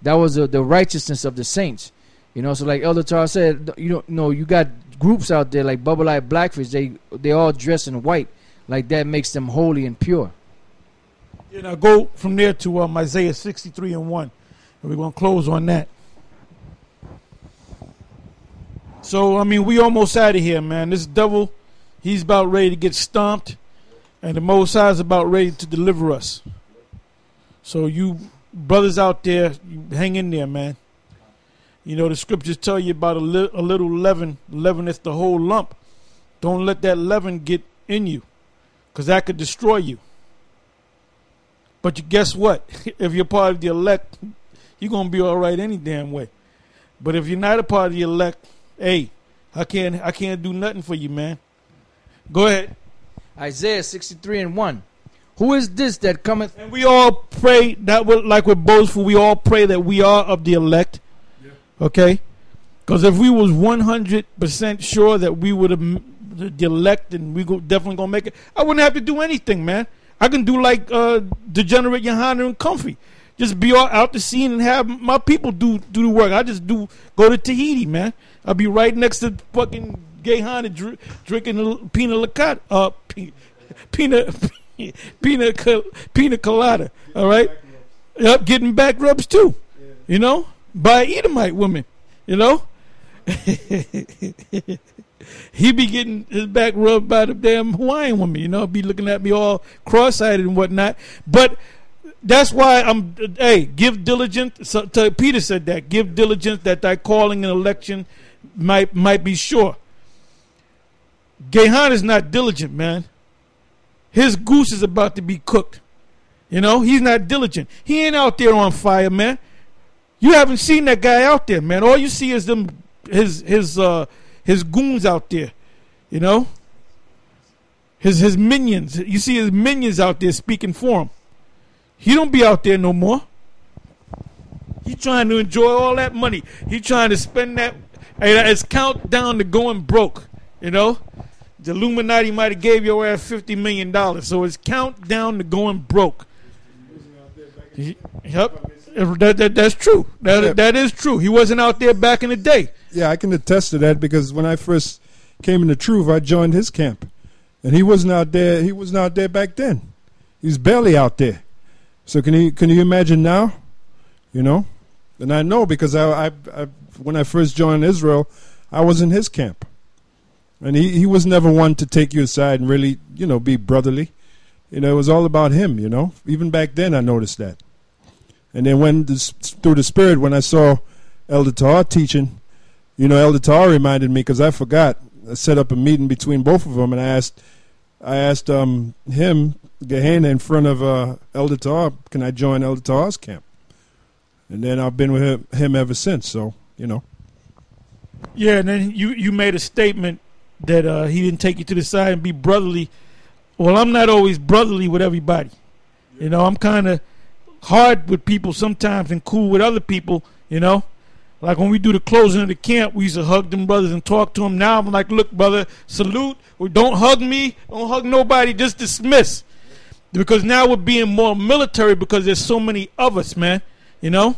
That was the righteousness of the saints. You know, so like Elder Tar said, you know, you got groups out there like Bubble Eye Blackfish. They all dress in white, like that makes them holy and pure. Yeah, now go from there to Isaiah 63:1, and we're gonna close on that. So I mean, we almost out of here, man. This devil, he's about ready to get stomped, and the Most High is about ready to deliver us. So you brothers out there, you hang in there, man. You know, the scriptures tell you about a little leaven leaveneth the whole lump. Don't let that leaven get in you, because that could destroy you. But guess what? If you're part of the elect, you're going to be all right any damn way. But if you're not a part of the elect, hey, I can't do nothing for you, man. Go ahead. Isaiah 63:1. Who is this that cometh? And we all pray, that like we're boastful, we all pray that we are of the elect. Okay, because if we was 100% sure that we would have the elect and we definitely gonna make it, I wouldn't have to do anything, man. I can do like Degenerate Yohana and Comfy, just be all out the scene and have my people do the work. I just go to Tahiti, man. I'll be right next to fucking Gay Hana drinking a pina colada. All right, yep, getting back rubs too. You know. By Edomite women, you know. He be getting his back rubbed by the damn Hawaiian woman, you know. Be looking at me all cross-eyed and whatnot. But that's why give diligence. So, Peter said that. Give diligence that thy calling and election might be sure. Gehan is not diligent, man. His goose is about to be cooked. You know, he's not diligent. He ain't out there on fire, man. You haven't seen that guy out there, man. All you see is his goons out there, you know. His minions. You see his minions out there speaking for him. He don't be out there no more. He trying to enjoy all that money. He trying to spend that. Hey, it's countdown to going broke, you know. The Illuminati might have gave your ass $50 million, so it's countdown to going broke. Yep. That's true. That is true. He wasn't out there back in the day. Yeah, I can attest to that because when I first came into Truth, I joined his camp, and he wasn't out there. He wasn't out there back then. He was barely out there. So can you imagine now? You know, and I know because I when I first joined Israel, I was in his camp, and he was never one to take you aside and really be brotherly. You know, it was all about him. You know, even back then I noticed that. And then through the Spirit, when I saw Elder Tahar teaching, Elder Tahar reminded me because I forgot. I set up a meeting between both of them, and I asked him, Gehenna, in front of Elder Tahar, can I join Elder Tahar's camp? And then I've been with him ever since. So Yeah, and then you made a statement that he didn't take you to the side and be brotherly. Well, I'm not always brotherly with everybody. You know, I'm kind of hard with people sometimes and cool with other people, Like when we do the closing of the camp, we used to hug them brothers and talk to them. Now I'm like, look, brother, salute. Or don't hug me. Don't hug nobody. Just dismiss. Because now we're being more military because there's so many of us, man. You'd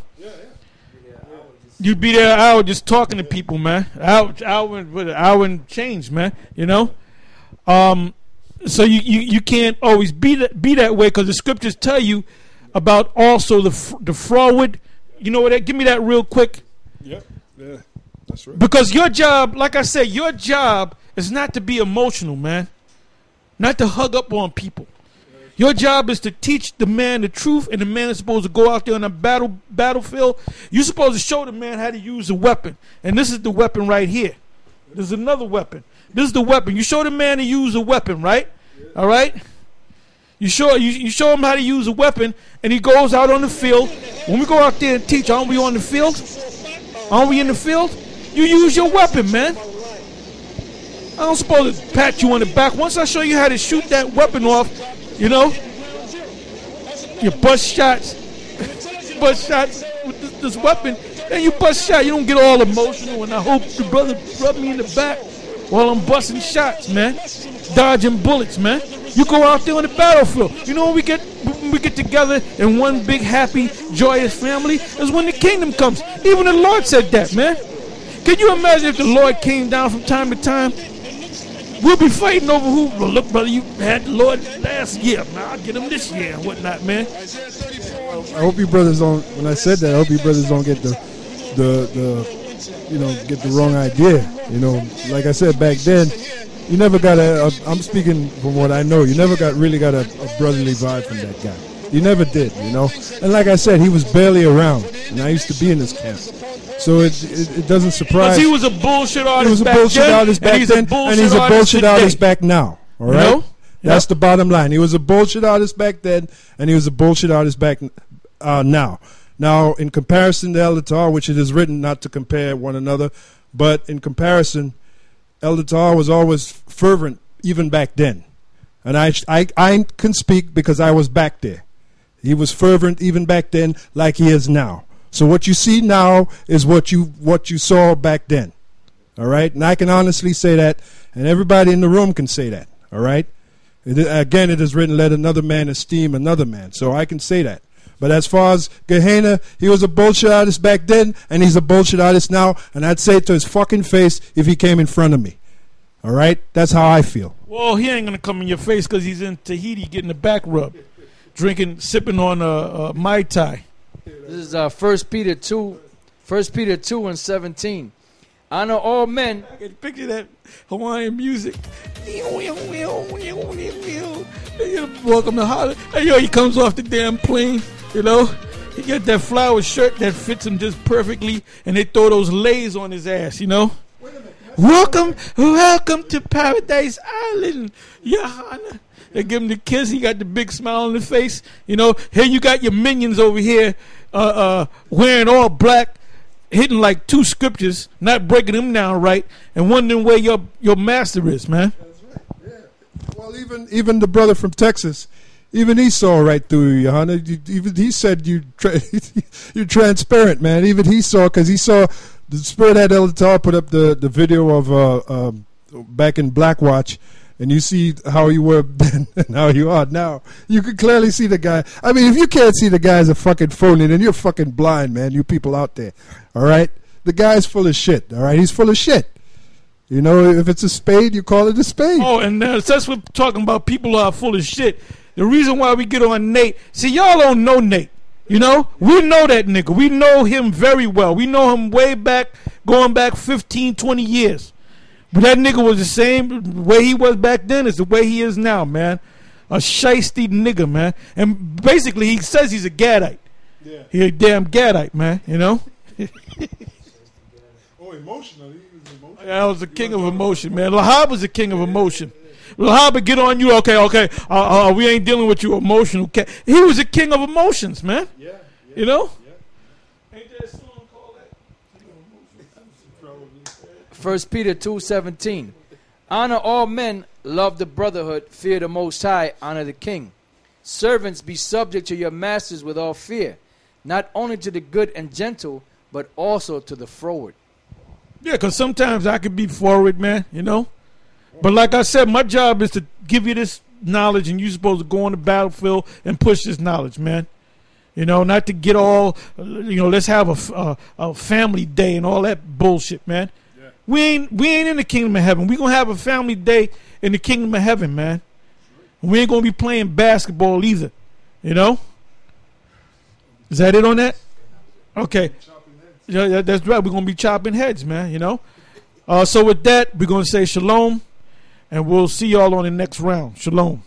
be there an hour just talking to people, man. Hour and change, man. So you can't always be that way because the scriptures tell you about also the fraud. You know what? Give me that real quick. Yep. Yeah, that's right. Because your job, like I said, your job is not to be emotional, man. Not to hug up on people. Your job is to teach the man the truth, and the man is supposed to go out there on a battlefield. You're supposed to show the man how to use a weapon. And this is the weapon right here. There's another weapon. This is the weapon. You show the man to use a weapon, right? All right? You show him how to use a weapon, and he goes out on the field. When we go out there and teach, aren't we on the field? Aren't we in the field? You use your weapon, man. I don't supposed to pat you on the back. Once I show you how to shoot that weapon off, you bust shots. Bust shots with this weapon. Then you bust shots. You don't get all emotional, and I hope the brother rub me in the back while I'm busting shots, man. Dodging bullets, man. You go out there on the battlefield. You know when we get together in one big, happy, joyous family is when the kingdom comes. Even the Lord said that, man. Can you imagine if the Lord came down from time to time? We'll be fighting over who. Well, look, brother, you had the Lord last year. Now I'll get him this year and whatnot, man. I hope you brothers don't. When I said that, I hope you brothers don't get the get the wrong idea. You know, like I said back then, you never got I'm speaking from what I know. You never really got a brotherly vibe from that guy. You never did. You know, and like I said, he was barely around, and I used to be in his camp. So it doesn't surprise. Because he was a bullshit artist. He was a bullshit artist back then, and he's a bullshit artist back now. All right, you know? That's the bottom line. He was a bullshit artist back then, and he was a bullshit artist back now. Now, in comparison to Elder Tahar, which it is written not to compare one another, but in comparison, Elder Tahar was always fervent even back then, and I can speak because I was back there. He was fervent even back then, like he is now. So what you see now is what you saw back then. All right? And I can honestly say that, and everybody in the room can say that. All right? Again, it is written, let another man esteem another man. So I can say that. But as far as Gehenna, he was a bullshit artist back then, and he's a bullshit artist now, and I'd say it to his fucking face if he came in front of me. All right? That's how I feel. Well, he ain't going to come in your face because he's in Tahiti getting the back rub, sipping on Mai Tai. This is 1 Peter 2 and 17. Honor all men. I can picture that Hawaiian music. Welcome to Hollywood. Hey, yo, he comes off the damn plane, you know. He got that flower shirt that fits him just perfectly, and they throw those lays on his ass, you know. Welcome to Paradise Island, Johanna. They give him the kiss. He got the big smile on the face. You know, here you got your minions over here wearing all black, hitting like 2 scriptures, not breaking them down right, and wondering where your master is, man. That's right. Yeah. Well, even the brother from Texas, even he saw right through you, Johanna. Even he said you're transparent, man. Even he saw, because he saw the Spirit had Elder Tahar put up the video of back in Blackwatch. And you see how you were then and how you are now. You can clearly see the guy. I mean, if you can't see the guy as a fucking phony, then you're fucking blind, man. You people out there. All right? The guy's full of shit. All right? He's full of shit. You know, if it's a spade, you call it a spade. Oh, and since we're talking about people who are full of shit, the reason why we get on Nate, see, y'all don't know Nate. You know? We know that nigga. We know him very well. We know him way back, going back 15, 20 years. But that nigga was the same way he was back then as the way he is now, man. A shiesty nigga, man. And basically, he says he's a Gadite. Yeah. He a damn Gadite, man, you know? Emotional. He was emotional. Yeah, I was the king of emotion, man. Lahab was the king of emotion. Lahab would get on you, okay. We ain't dealing with you emotional. He was the king of emotions, man. Yeah. You know? Yeah. Ain't that song called that? 1 Peter 2:17. Honor all men, love the brotherhood, fear the Most High, honor the king. Servants, be subject to your masters with all fear, not only to the good and gentle, but also to the froward. Yeah, because sometimes I could be forward, man, you know. But like I said, my job is to give you this knowledge, and you're supposed to go on the battlefield and push this knowledge, man. You know, not to get all, let's have a family day and all that bullshit, man. Yeah. We ain't in the kingdom of heaven. We gonna have a family day in the kingdom of heaven, man. And we ain't gonna be playing basketball either. You know? Is that it on that? Okay. Yeah, that's right. We're gonna be chopping heads, man. You know. So with that, we're gonna say shalom, and we'll see y'all on the next round. Shalom.